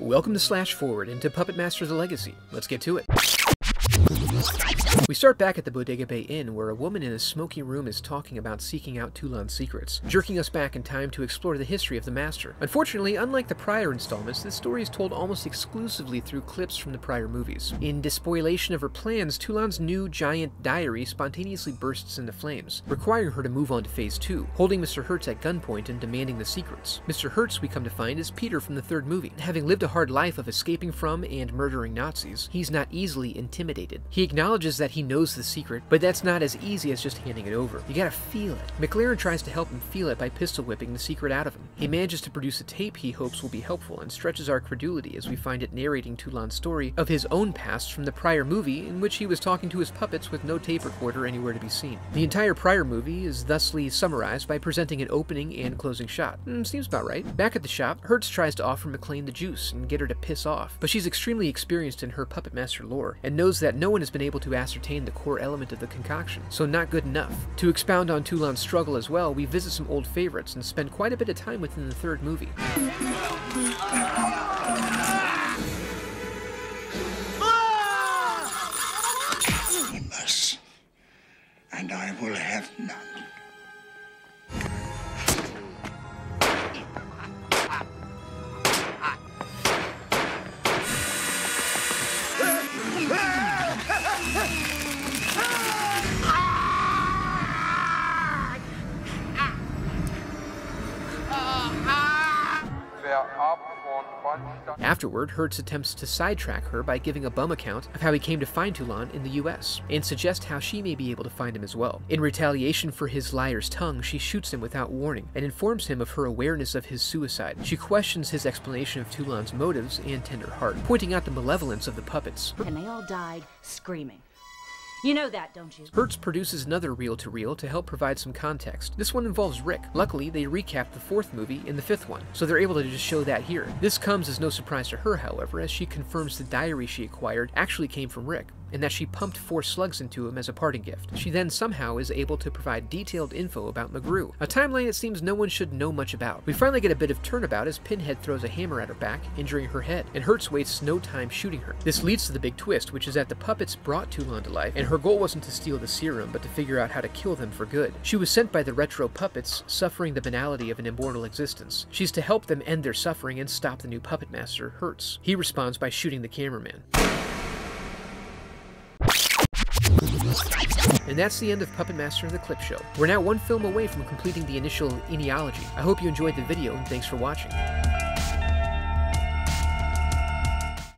Welcome to Slash Forward into Puppet Master the Legacy. Let's get to it. We start back at the Bodega Bay Inn, where a woman in a smoky room is talking about seeking out Toulon's secrets, jerking us back in time to explore the history of the Master. Unfortunately, unlike the prior installments, this story is told almost exclusively through clips from the prior movies. In despoilation of her plans, Toulon's new giant diary spontaneously bursts into flames, requiring her to move on to Phase 2, holding Mr. Hertz at gunpoint and demanding the secrets. Mr. Hertz, we come to find, is Peter from the third movie. Having lived a hard life of escaping from and murdering Nazis, he's not easily intimidated. He acknowledges that he knows the secret, but that's not as easy as just handing it over. You gotta feel it. McLaren tries to help him feel it by pistol whipping the secret out of him. He manages to produce a tape he hopes will be helpful and stretches our credulity as we find it narrating Toulon's story of his own past from the prior movie, in which he was talking to his puppets with no tape recorder anywhere to be seen. The entire prior movie is thusly summarized by presenting an opening and closing shot. Seems about right. Back at the shop, Hertz tries to offer McLean the juice and get her to piss off, but she's extremely experienced in her Puppet Master lore and knows that no one has been able to ascertain the core element of the concoction, so not good enough. To expound on Toulon's struggle as well, we visit some old favorites and spend quite a bit of time within the third movie. Humorous, and I will have none. Afterward, Hertz attempts to sidetrack her by giving a bum account of how he came to find Toulon in the US, and suggest how she may be able to find him as well. In retaliation for his liar's tongue, she shoots him without warning, and informs him of her awareness of his suicide. She questions his explanation of Toulon's motives and tender heart, pointing out the malevolence of the puppets. And they all died screaming. You know that, don't you? Hertz produces another reel-to-reel to help provide some context. This one involves Rick. Luckily, they recapped the fourth movie in the fifth one, so they're able to just show that here. This comes as no surprise to her, however, as she confirms the diary she acquired actually came from Rick, and that she pumped 4 slugs into him as a parting gift. She then somehow is able to provide detailed info about McGrew, a timeline it seems no one should know much about. We finally get a bit of turnabout as Pinhead throws a hammer at her back, injuring her head, and Hertz wastes no time shooting her. This leads to the big twist, which is that the puppets brought Toulon to life, and her goal wasn't to steal the serum, but to figure out how to kill them for good. She was sent by the retro puppets, suffering the banality of an immortal existence. She's to help them end their suffering and stop the new puppet master, Hertz. He responds by shooting the cameraman. And that's the end of Puppet Master the Clip Show. We're now one film away from completing the initial genealogy. I hope you enjoyed the video, and thanks for watching.